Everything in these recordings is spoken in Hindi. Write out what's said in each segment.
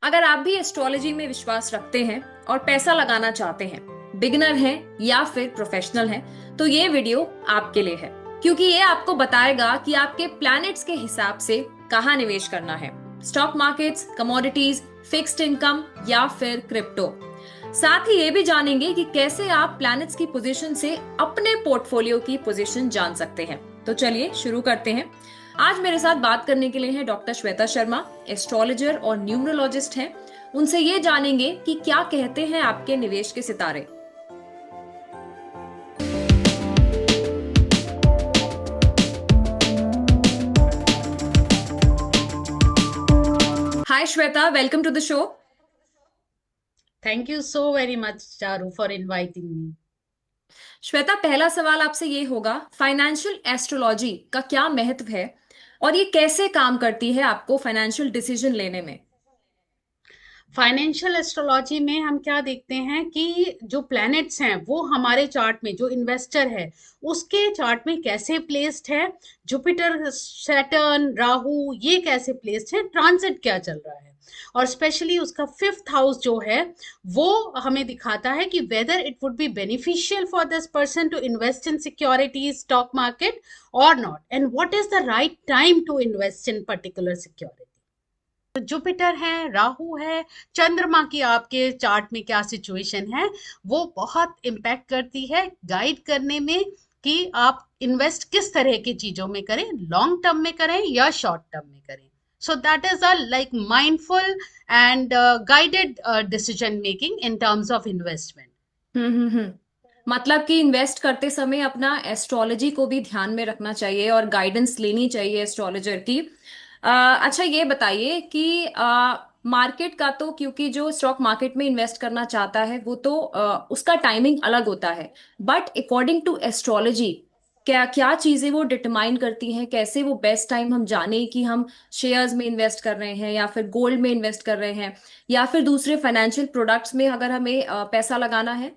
अगर आप भी एस्ट्रोलॉजी में विश्वास रखते हैं और पैसा लगाना चाहते हैं, बिगिनर हैं या फिर प्रोफेशनल हैं, तो ये वीडियो आपके लिए है। क्योंकि ये आपको बताएगा कि आपके प्लैनेट्स के हिसाब से कहाँ निवेश करना है। Stock markets, commodities, fixed income या फिर क्रिप्टो। साथ ही ये भी जानेंगे कि कैसे आप प्लैनेट्स की पोजीशन से अपने पोर्टफोलियो की पोजीशन जान सकते हैं। तो चलिए शुरू करते हैं। आज मेरे साथ बात करने के लिए हैं डॉक्टर श्वेता शर्मा, एस्ट्रोलॉजर और न्यूमरोलॉजिस्ट हैं। उनसे ये जानेंगे कि क्या कहते हैं आपके निवेश के सितारे। Hi Shweta, welcome to the show. Thank you so very much, Charu, for inviting me. Shweta, पहला सवाल आपसे ये होगा, फाइनेंशियल एस्ट्रोलॉजी का क्या महत्व है और ये कैसे काम करती है आपको फाइनेंशियल डिसीजन लेने में। फाइनेंशियल एस्ट्रोलॉजी में हम क्या देखते हैं कि जो प्लैनेट्स हैं वो हमारे चार्ट में, जो इन्वेस्टर है उसके चार्ट में कैसे प्लेस्ड है, जुपिटर, सैटर्न, राहु ये कैसे प्लेस्ड है, ट्रांजिट क्या चल रहा है, और स्पेशली उसका फिफ्थ हाउस जो है वो हमें दिखाता है कि whether it would be beneficial for this person to invest in securities, stock market or not, and what is the right time to invest in particular security. तो जुपिटर है, राहु है, चंद्रमा की आपके चार्ट में क्या सिचुएशन है, वो बहुत इम्पैक्ट करती है गाइड करने में कि आप इन्वेस्ट किस तरह की चीजों में करें, लॉन्ग टर्म में करें या शॉर्ट टर्म में करें। So that is a like mindful and guided decision making in terms of investment. Hmm. मतलब कि इन्वेस्ट करते समय अपना एस्ट्रोलॉजी को भी ध्यान में रखना चाहिए और गाइडेंस लेनी चाहिए एस्ट्रोलॉजर की। अच्छा, ये बताइए कि मार्केट का तो, क्योंकि जो स्टॉक मार्केट में इन्वेस्ट करना चाहता है वो तो उसका टाइमिंग अलग होता है। बट अकॉर्डिंग टू एस्ट्रोलॉजी, क्या क्या चीजें वो डिटरमाइन करती हैं, कैसे वो बेस्ट टाइम हम जाने कि हम शेयर्स में इन्वेस्ट कर रहे हैं या फिर गोल्ड में इन्वेस्ट कर रहे हैं या फिर दूसरे फाइनेंशियल प्रोडक्ट्स में अगर हमें पैसा लगाना है।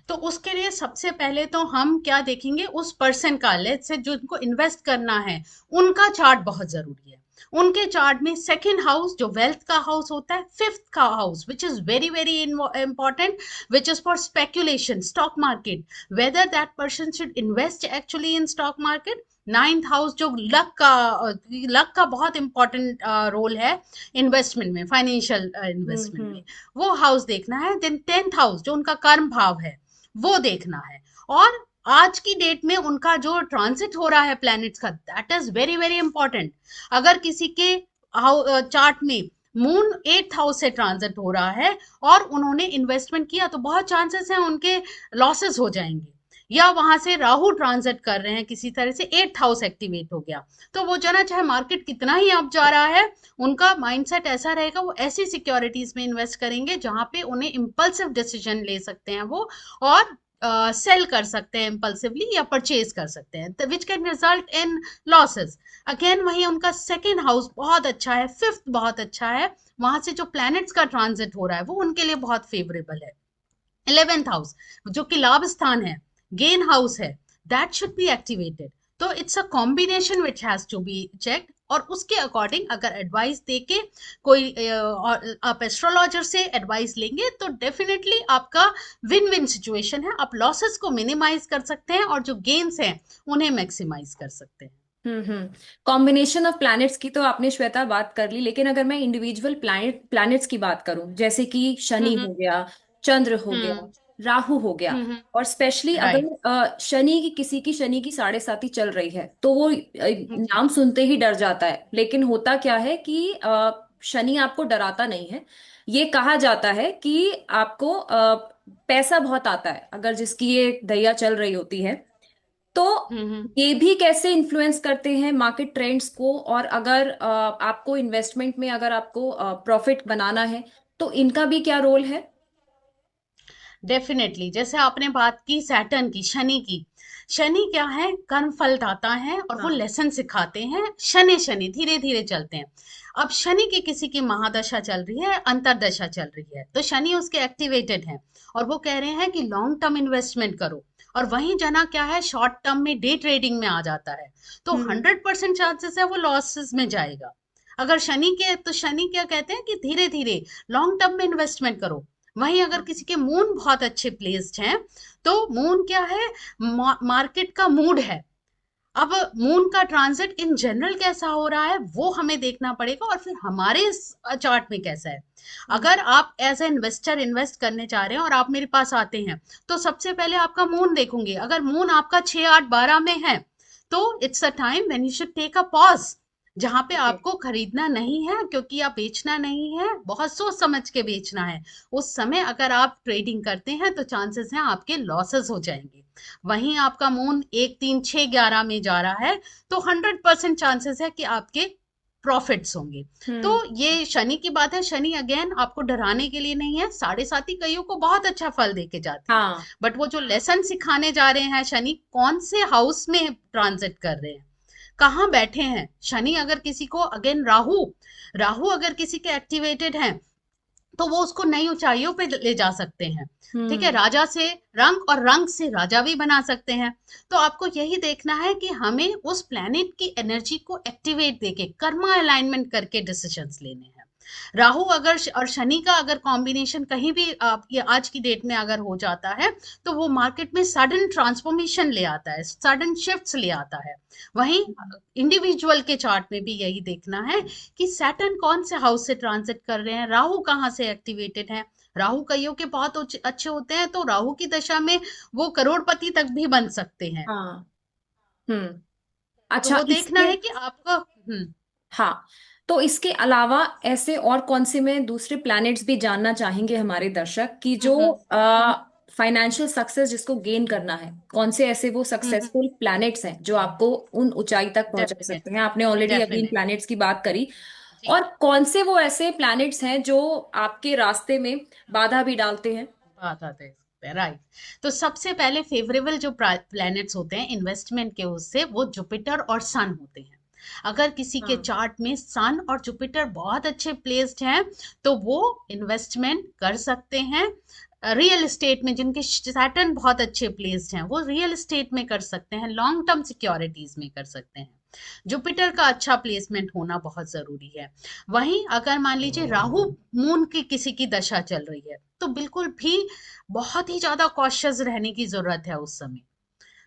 तो उसके लिए सबसे पहले तो हम क्या देखेंगे, उस पर्सन का, लेट्स से जो उनको इन्वेस्ट करना है उनका चार्ट बहुत जरूरी है। उनके चार्ट में सेकंड हाउस जो वेल्थ का हाउस होता है, फिफ्थ का house which is very very important, which is for speculation, stock market, whether that person should invest actually in stock market. Ninth house जो लक का बहुत इंपॉर्टेंट रोल है इन्वेस्टमेंट में, फाइनेंशियल इन्वेस्टमेंट हम्म। में, वो हाउस देखना है। देन टेंथ हाउस जो उनका कर्म भाव है वो देखना है। और आज की डेट में उनका जो ट्रांजिट हो रहा है प्लैनेट्स का, that is very very important. अगर किसी के चार्ट में मून एट्थ हाउस से ट्रांजिट हो रहा है और उन्होंने इन्वेस्टमेंट किया तो बहुत चांसेस हैं उनके लॉसेस हो जाएंगे। या वहां से राहु ट्रांजिट कर रहे हैं किसी तरह से, एट्थ हाउस एक्टिवेट हो गया, तो वो जना चाहे मार्केट कितना ही अप जा रहा है, उनका माइंडसेट ऐसा रहेगा, वो ऐसी सिक्योरिटीज में इन्वेस्ट करेंगे जहां पे उन्हें इम्पल्सिव डिसीजन ले सकते हैं वो, और सेल कर सकते हैं इम्पल्सिवली या परचेज कर सकते हैं, which can result in losses. Again वही उनका सेकेंड हाउस बहुत अच्छा है, फिफ्थ बहुत अच्छा है, वहां से जो प्लैनेट्स का ट्रांजिट हो रहा है वो उनके लिए बहुत फेवरेबल है। 11th हाउस जो कि लाभ स्थान है, गेन हाउस है, दैट शुड बी एक्टिवेटेड। तो it's a combination which has to be checked, और उसके अकॉर्डिंग अगर एडवाइस देके कोई और आप एस्ट्रोलॉजर से एडवाइस लेंगे तो डेफिनेटली आपका विन विन सिचुएशन है, आप लॉसेस को मिनिमाइज कर सकते हैं और जो गेन्स हैं उन्हें मैक्सिमाइज कर सकते हैं। हम्म। कॉम्बिनेशन ऑफ प्लैनेट्स की तो आपने श्वेता बात कर ली, लेकिन अगर मैं इंडिविजुअल प्लैनेट्स की बात करूं, जैसे कि शनि हम्म हो गया, चंद्र हो गया, हम्म राहु हो गया, हम्म और स्पेशली अगर राइट। शनि की, किसी की शनि की साढ़े साती चल रही है तो वो नाम सुनते ही डर जाता है। लेकिन होता क्या है कि शनि आपको डराता नहीं है। ये कहा जाता है कि आपको पैसा बहुत आता है अगर जिसकी ये दैया चल रही होती है। तो हम्म। ये भी कैसे इन्फ्लुएंस करते हैं मार्केट ट्रेंड्स को, और अगर आपको इन्वेस्टमेंट में अगर आपको प्रॉफिट बनाना है तो इनका भी क्या रोल है। डेफिनेटली, जैसे आपने बात की सैटर्न की, शनि की, शनि क्या है, कर्म फल दाता है और वो हाँ। लेसन सिखाते हैं, शनि शनि धीरे धीरे चलते हैं। अब शनि की किसी की महादशा चल रही है, अंतरदशा चल रही है, तो शनि उसके एक्टिवेटेड है और वो कह रहे हैं कि लॉन्ग टर्म इन्वेस्टमेंट करो, और वहीं जना क्या है, शॉर्ट टर्म में डे ट्रेडिंग में आ जाता है, तो हम्म 100% चांसेस है वो लॉसेस में जाएगा। अगर शनि के, तो शनि क्या कहते हैं कि धीरे धीरे लॉन्ग टर्म में इन्वेस्टमेंट करो। वहीं अगर किसी के मून बहुत अच्छे प्लेस्ड हैं, तो मून क्या है, मार्केट का मूड है। अब मून का ट्रांजिट इन जनरल कैसा हो रहा है वो हमें देखना पड़ेगा, और फिर हमारे चार्ट में कैसा है। अगर आप एज ए इन्वेस्टर इन्वेस्ट करने चाह रहे हैं और आप मेरे पास आते हैं, तो सबसे पहले आपका मून देखूंगी। अगर मून आपका 6 8 12 में है, तो it's a time when you should take a pause, जहां पे ओके। आपको खरीदना नहीं है, क्योंकि आप बेचना नहीं है, बहुत सोच समझ के बेचना है। उस समय अगर आप ट्रेडिंग करते हैं तो चांसेस हैं आपके लॉसेस हो जाएंगे। वहीं आपका मून 1 3 6 11 में जा रहा है, तो 100% चांसेस है कि आपके प्रॉफिट्स होंगे। तो हम्म। ये शनि की बात है। शनि अगेन आपको डराने के लिए नहीं है, साढ़े साथी कईयों को बहुत अच्छा फल देके जाते हैं, हाँ। बट वो जो लेसन सिखाने जा रहे हैं, शनि कौन से हाउस में ट्रांजिट कर रहे हैं, कहाँ बैठे हैं। शनि अगर किसी को, अगेन राहु, राहु अगर किसी के एक्टिवेटेड हैं, तो वो उसको नई ऊंचाइयों पे ले जा सकते हैं। ठीक है, हम्म। राजा से रंक और रंक से राजा भी बना सकते हैं। तो आपको यही देखना है कि हमें उस प्लेनेट की एनर्जी को एक्टिवेट देके कर्मा अलाइनमेंट करके डिसीजंस लेने हैं। राहु अगर और शनि का अगर कॉम्बिनेशन कहीं भी आप ये आज की डेट में अगर हो जाता है, तो वो मार्केट में सडन ट्रांसफॉर्मेशन ले आता है, सडन शिफ्ट्स ले आता है। वहीं इंडिविजुअल के चार्ट में भी यही देखना है कि सैटर्न कौन से हाउस से ट्रांजिट कर रहे हैं, राहु कहाँ से एक्टिवेटेड है। राहु कईयों के बहुत अच्छे होते हैं, तो राहु की दशा में वो करोड़पति तक भी बन सकते हैं। हाँ। हम्म। तो अच्छा, वो देखना इसके, है कि आपका हाँ, तो इसके अलावा ऐसे और कौन से, में दूसरे प्लैनेट्स भी जानना चाहेंगे हमारे दर्शक, कि जो हम्म फाइनेंशियल सक्सेस जिसको गेन करना है, कौन से ऐसे वो सक्सेसफुल प्लैनेट्स हैं जो आपको उन ऊंचाई तक पहुंचा सकते हैं। डेफिनेटली, आपने ऑलरेडी अभी इन डेफिनेटली प्लैनेट्स की बात करी। जी। और कौन से वो ऐसे प्लैनेट्स हैं जो आपके रास्ते में बाधा भी डालते हैं। बात आते हैं, राइट। तो सबसे पहले फेवरेबल जो प्लैनेट्स होते हैं इन्वेस्टमेंट के, उससे वो जुपिटर और सन होते हैं। अगर किसी के हाँ। चार्ट में सन और जुपिटर बहुत अच्छे प्लेस्ड हैं, तो वो इन्वेस्टमेंट कर सकते हैं। रियल एस्टेट में, जिनके सैटर्न बहुत अच्छे प्लेस्ड हैं, वो रियल एस्टेट में कर सकते हैं, लॉन्ग टर्म सिक्योरिटीज में कर सकते हैं। जुपिटर का अच्छा प्लेसमेंट होना बहुत जरूरी है। वहीं अगर मान लीजिए राहु मून की किसी की दशा चल रही है, तो बिल्कुल भी बहुत ही ज्यादा कॉशियस रहने की जरूरत है उस समय।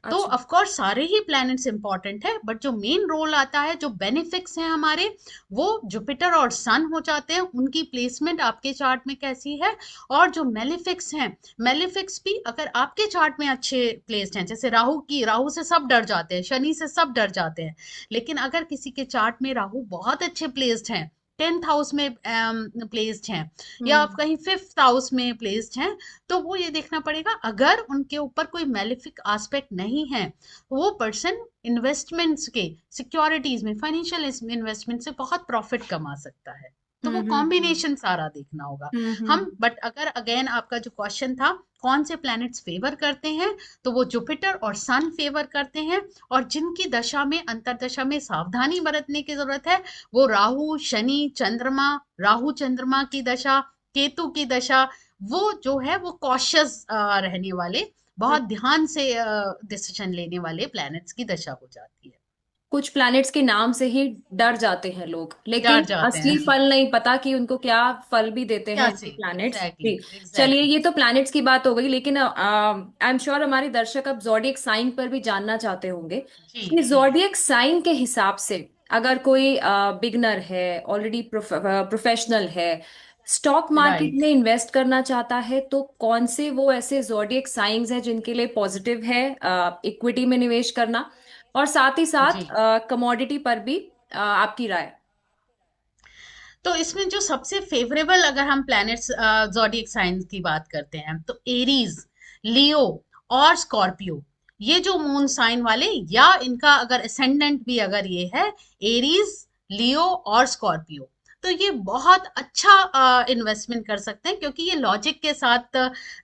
तो अच्छा। ऑफ कोर्स सारे ही प्लैनेट्स इंपॉर्टेंट है, बट जो मेन रोल आता है, जो बेनिफिक्स हैं हमारे, वो जुपिटर और सन हो जाते हैं। उनकी प्लेसमेंट आपके चार्ट में कैसी है। और जो मेलिफिक्स हैं, मेलिफिक्स भी अगर आपके चार्ट में अच्छे प्लेस्ड हैं, जैसे राहु की, राहु से सब डर जाते हैं, शनि से सब डर जाते हैं, लेकिन अगर किसी के चार्ट में राहु बहुत अच्छे प्लेस्ड हैं, 10th हाउस में प्लेस्ड हैं, या आप हम्म। कहीं 5th हाउस में प्लेस्ड हैं, तो वो ये देखना पड़ेगा, अगर उनके ऊपर कोई मेलिफिक एस्पेक्ट नहीं है, वो पर्सन इन्वेस्टमेंट्स के, सिक्योरिटीज में, फाइनेंशियल इन्वेस्टमेंट से बहुत प्रॉफिट कमा सकता है। तो वो हम्म। कॉम्बिनेशन सारा देखना होगा। हम, बट अगर अगेन आपका जो क्वेश्चन था कौन से प्लैनेट्स फेवर करते हैं, तो वो जुपिटर और सन फेवर करते हैं। और जिनकी दशा में, अंतरदशा में सावधानी बरतने की जरूरत है, वो राहु शनि चंद्रमा, राहु चंद्रमा की दशा, केतु की दशा, वो जो है वो कॉशियस रहने वाले, बहुत हम्म। ध्यान से डिसीजन लेने वाले प्लैनेट्स की दशा हो जाती है। कुछ प्लैनेट्स के नाम से ही डर जाते हैं लोग, डर लेकिन जाते असली हैं। फल नहीं पता कि उनको क्या फल भी देते हैं क्या ये सी, प्लैनेट्स एग्जैक्टली, भी। चलिए, एग्जैक्टली। ये तो प्लैनेट्स की बात हो गई, लेकिन आई एम श्योर हमारे दर्शक अब जॉडिएक साइन पर भी जानना चाहते होंगे जी कि जी। जॉडिएक साइन के हिसाब से अगर कोई बिगनर है, ऑलरेडी प्रोफेशनल है, स्टॉक मार्केट राइट। में इन्वेस्ट करना चाहता है, तो कौन से वो ऐसे जॉडिएक साइंस हैं जिनके लिए पॉजिटिव है इक्विटी में निवेश करना, और साथ ही साथ जी। कमोडिटी पर भी आपकी राय। तो इसमें जो सबसे फेवरेबल, अगर हम प्लैनेट्स ज़ोडिएक साइंस की बात करते हैं, तो एरीज, लियो और स्कॉर्पियो, ये जो मून साइन वाले, या इनका अगर असेंडेंट भी अगर ये है, एरीज, लियो और स्कॉर्पियो, तो ये बहुत अच्छा इन्वेस्टमेंट कर सकते हैं, क्योंकि ये लॉजिक के साथ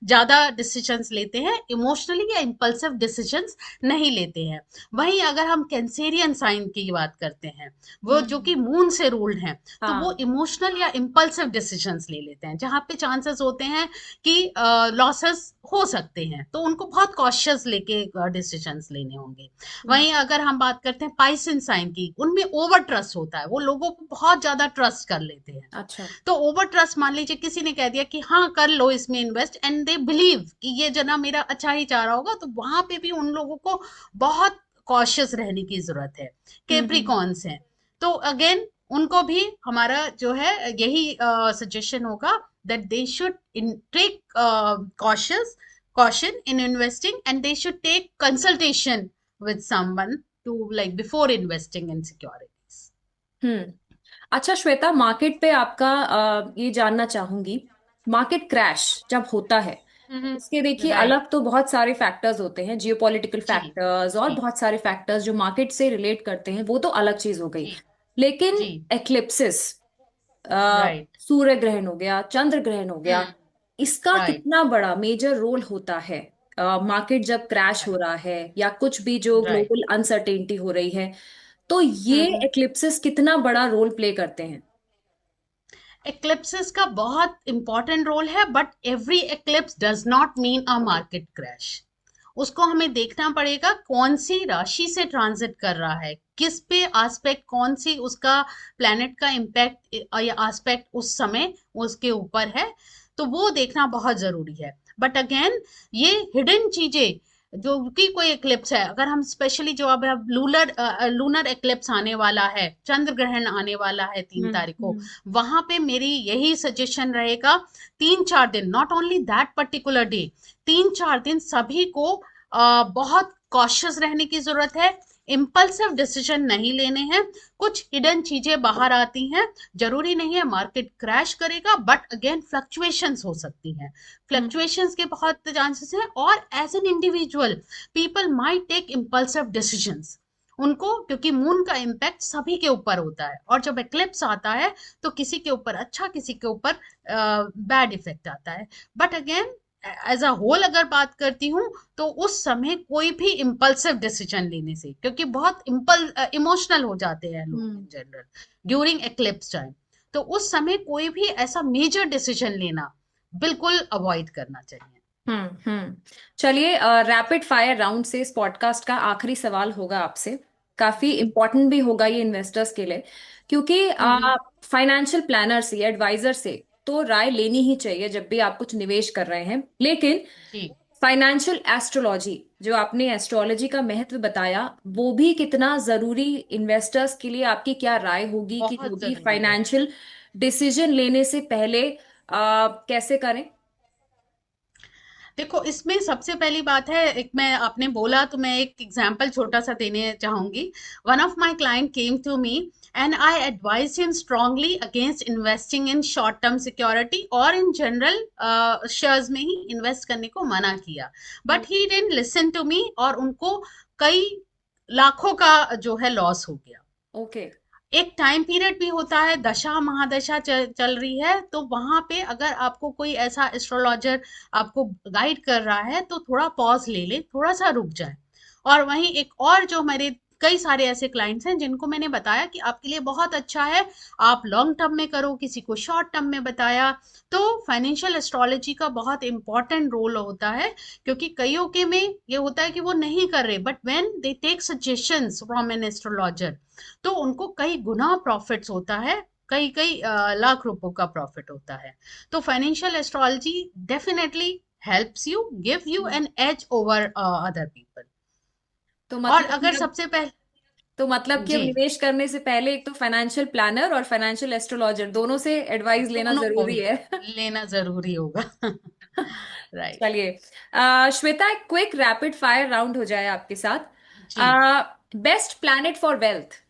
ज्यादा डिसीजंस लेते हैं, इमोशनली या इम्पल्सिव डिसीजंस नहीं लेते हैं। वहीं अगर हम कैंसेरियन साइन की बात करते हैं, वो जो कि हम्म। मून से रूल्ड हैं, तो वो हाँ। इमोशनल या इम्पल्सिव डिसीजंस ले लेते हैं, जहां पे चांसेस होते हैं कि लॉसेस हो सकते हैं, तो उनको बहुत कॉशियस लेके डिसीजंस लेने होंगे। हम्म। वहीं अगर हम बात करते हैं पाइसन साइन की, उनमें ओवर ट्रस्ट होता है, वो लोगों को बहुत ज्यादा ट्रस्ट कर लेते हैं। अच्छा। तो ओवर ट्रस्ट, मान लीजिए किसी ने कह दिया कि हाँ कर लो इसमें इन्वेस्ट, एंड दे बिलीव कि ये जना मेरा अच्छा ही चाह रहा होगा, तो वहां पे भी उन लोगों को बहुत कॉशियस रहने की जरूरत है। हम्म। कैप्रिकॉन्स हैं, तो अगेन उनको भी हमारा जो है यही सजेशन होगा that they should take caution in investing, and they should take consultation with someone to, like, before investing in securities. हम्म। अच्छा श्वेता, मार्केट पे आपका ये जानना चाहूंगी, मार्केट क्रैश जब होता है, इसके देखिए राइट। अलग तो बहुत सारे फैक्टर्स होते हैं, जियोपॉलिटिकल जी फैक्टर्स और जी बहुत सारे फैक्टर्स जो मार्केट से रिलेट करते हैं, वो तो अलग चीज हो गई। जी लेकिन जी। Eclipses, right. सूर्य ग्रहण हो गया, चंद्र ग्रहण हो गया, हम्म। इसका राइट। कितना बड़ा मेजर रोल होता है मार्केट जब क्रैश हो राइट। रहा है या कुछ भी जो राइट। ग्लोबल अनसर्टेनिटी हो रही है, तो ये हम्म। एक्लिप्सिस कितना बड़ा रोल प्ले करते हैं? एक्लिप्सिस का बहुत इंपॉर्टेंट रोल है, but every eclipse does not mean a market crash. उसको हमें देखना पड़ेगा कौन सी राशि से ट्रांजिट कर रहा है, किस पे आस्पेक्ट, कौन सी उसका प्लैनेट का इम्पैक्ट या आस्पेक्ट उस समय उसके ऊपर है, तो वो देखना बहुत जरूरी है। बट अगेन, ये हिडन चीजें, जो कि कोई एक्लिप्स है, अगर हम स्पेशली जो अब लूनर लूनर एक्लिप्स आने वाला है, चंद्र ग्रहण आने वाला है 3 तारीख को, हम्म। वहां पे मेरी यही सजेशन रहेगा, 3-4 दिन, not only that particular day, 3-4 दिन सभी को बहुत कॉशियस रहने की जरूरत है। इम्पल्सिव डिसीजन नहीं लेने हैं। कुछ हिडन चीजें बाहर आती हैं, जरूरी नहीं है मार्केट क्रैश करेगा, बट अगेन फ्लक्चुएशंस हो सकती हैं, हम्म। फ्लक्चुएशंस के बहुत चांसेस हैं, और as an individual people might take impulsive decisions, उनको, क्योंकि मून का इम्पैक्ट सभी के ऊपर होता है, और जब एक्लिप्स आता है तो किसी के ऊपर अच्छा, किसी के ऊपर बैड इफेक्ट आता है। But again, as a whole अगर बात करती हूँ, तो उस समय कोई भी इम्पल्सिव डिसीजन लेने से, क्योंकि बहुत इमोशनल हो जाते हैं लोग hmm. In general during eclipse time, तो उस समय कोई भी ऐसा मेजर डिसीजन लेना बिल्कुल अवॉइड करना चाहिए। हम्म। चलिए, रैपिड फायर राउंड से इस पॉडकास्ट का आखिरी सवाल होगा आपसे। काफी जी। इंपॉर्टेंट भी होगा ये इन्वेस्टर्स के लिए, क्योंकि हम्म। फाइनेंशियल प्लानर से, एडवाइजर से तो राय लेनी ही चाहिए जब भी आप कुछ निवेश कर रहे हैं, लेकिन जी। फाइनेंशियल एस्ट्रोलॉजी, जो आपने एस्ट्रोलॉजी का महत्व बताया, वो भी कितना जरूरी इन्वेस्टर्स के लिए, आपकी क्या राय होगी कि जो बहुत भी जरूरी है। फाइनेंशियल डिसीजन लेने से पहले कैसे करें? देखो, इसमें सबसे पहली बात है, एक मैं आपने बोला तो मैं एक एग्जांपल छोटा सा देने चाहूंगी। One of my client came to me and I advise him strongly against investing in short term security, और इन जनरल शेयर्स में ही इन्वेस्ट करने को मना किया। But he didn't listen to me, और उनको कई लाखों का जो है लॉस हो गया। ओके। एक टाइम पीरियड भी होता है, दशा महादशा चल रही है, तो वहां पे अगर आपको कोई ऐसा एस्ट्रोलॉजर आपको गाइड कर रहा है, तो थोड़ा पॉज ले ले, थोड़ा सा रुक जाए। और वहीं एक और, जो मेरे कई सारे ऐसे क्लाइंट्स हैं जिनको मैंने बताया कि आपके लिए बहुत अच्छा है, आप लॉन्ग टर्म में करो, किसी को शॉर्ट टर्म में बताया। तो फाइनेंशियल एस्ट्रोलॉजी का बहुत इंपॉर्टेंट रोल होता है, क्योंकि कईयों के में ये होता है कि वो नहीं कर रहे, but when they take suggestions from an astrologer, तो उनको कई गुना प्रॉफिट्स होता है, कई कई लाख रुपयों का प्रॉफिट होता है। तो financial astrology definitely helps you, give you an edge over other people. तो और मतलब कि अगर अब सबसे पहले, तो मतलब कि अब जी, निवेश करने से पहले एक तो फाइनेंशियल प्लानर और फाइनेंशियल एस्ट्रोलॉजर दोनों से एडवाइस लेना दोनों को जरूरी है। लेना जरूरी होगा। राइट। चलिए, श्वेता, एक क्विक रैपिड फायर राउंड हो जाए आपके साथ। जी। Best planet for wealth?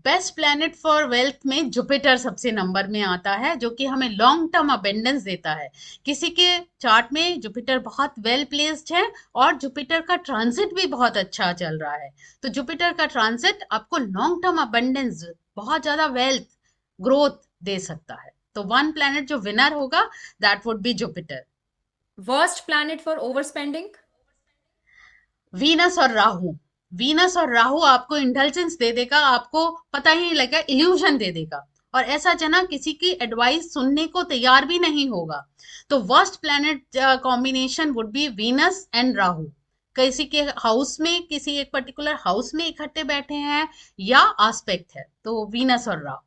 Best planet for wealth में जुपिटर सबसे नंबर में आता है, जो कि हमें लॉन्ग टर्म अबेंडेंस देता है। किसी के चार्ट में जुपिटर बहुत वेल प्लेस्ड है, और जुपिटर का ट्रांजिट भी बहुत अच्छा चल रहा है, तो जुपिटर का ट्रांजिट आपको लॉन्ग टर्म अबेंडेंस, बहुत ज्यादा वेल्थ ग्रोथ दे सकता है। तो वन प्लैनेट जो विनर होगा that would be Jupiter. Worst planet for over spending? Venus और राहु। वीनस और राहु आपको इंटेलिजेंस दे देगा, आपको पता ही नहीं लगेगा, इल्यूजन दे देगा, और ऐसा जना किसी की एडवाइस सुनने को तैयार भी नहीं होगा। तो worst planet combination would be Venus and Rahu. किसी के हाउस में, किसी एक पर्टिकुलर हाउस में इकट्ठे बैठे हैं या आस्पेक्ट है, तो वीनस और राहु।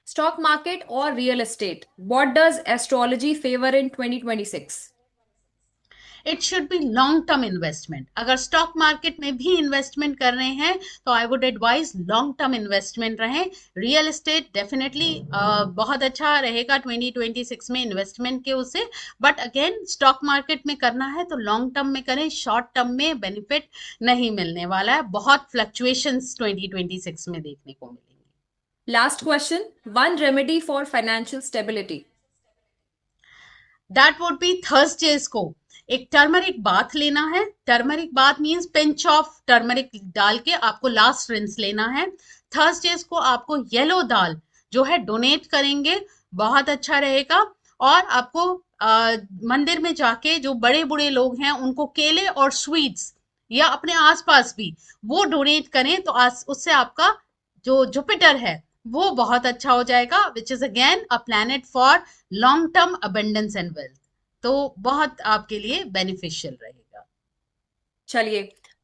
स्टॉक मार्केट और real estate, what does astrology favour in 2026? It should be long term investment. अगर स्टॉक मार्केट में भी इन्वेस्टमेंट कर रहे हैं तो I would advise long term investment रहे। रियल एस्टेट डेफिनेटली बहुत अच्छा रहेगा 2026 में इन्वेस्टमेंट के उससे, बट अगेन स्टॉक मार्केट में करना है तो लॉन्ग टर्म में करें, शॉर्ट टर्म में बेनिफिट नहीं मिलने वाला है, बहुत फ्लक्चुएशंस 2026 में देखने को मिलेंगे। Last question, one remedy for financial stability? That would be Thursdays को एक टर्मरिक बाथ लेना है। Turmeric bath means pinch of turmeric डाल के आपको लास्ट रिंस लेना है। थर्सडेज को आपको येलो दाल जो है डोनेट करेंगे, बहुत अच्छा रहेगा। और आपको मंदिर में जाके जो बड़े बूढ़े लोग हैं उनको केले और स्वीट्स, या अपने आसपास भी वो डोनेट करें, तो उससे आपका जो जुपिटर है वो बहुत अच्छा हो जाएगा, which is again a planet for long term abundance and wealth. तो बहुत आपके लिए बेनिफिशियल रहेगा। चलिए,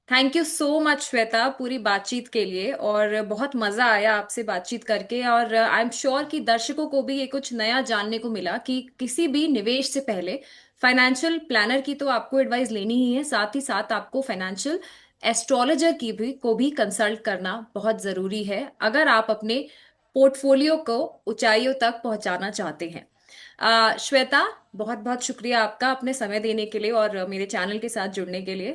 thank you so much Shweta पूरी बातचीत के लिए, और बहुत मजा आया आपसे बातचीत करके। और आई एम श्योर कि दर्शकों को भी ये कुछ नया जानने को मिला कि किसी भी निवेश से पहले फाइनेंशियल प्लानर की तो आपको एडवाइस लेनी ही है, साथ ही साथ आपको फाइनेंशियल एस्ट्रोलॉजर की भी को भी कंसल्ट करना बहुत जरूरी है, अगर आप अपने पोर्टफोलियो को ऊंचाइयों तक पहुंचाना चाहते हैं। श्वेता, बहुत बहुत शुक्रिया आपका अपने समय देने के लिए और मेरे चैनल के साथ जुड़ने के लिए।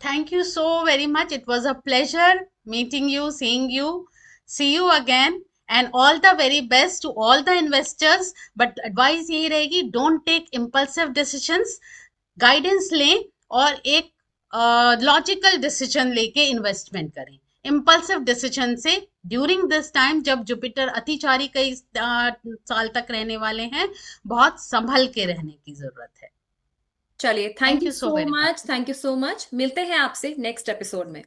Thank you so very much, it was a pleasure meeting you, seeing you. See you again, and all the very best to all the investors. But advice यही रहेगी, don't take impulsive decisions, guidance लें और एक लॉजिकल डिसीजन लेके इन्वेस्टमेंट करें। इम्पल्सिव डिसीजन से ड्यूरिंग दिस टाइम, जब जुपिटर अतिचारी कई साल तक रहने वाले हैं, बहुत संभल के रहने की जरूरत है। चलिए, thank thank you you so so very much, much. Thank you so much. मिलते हैं आपसे नेक्स्ट एपिसोड में।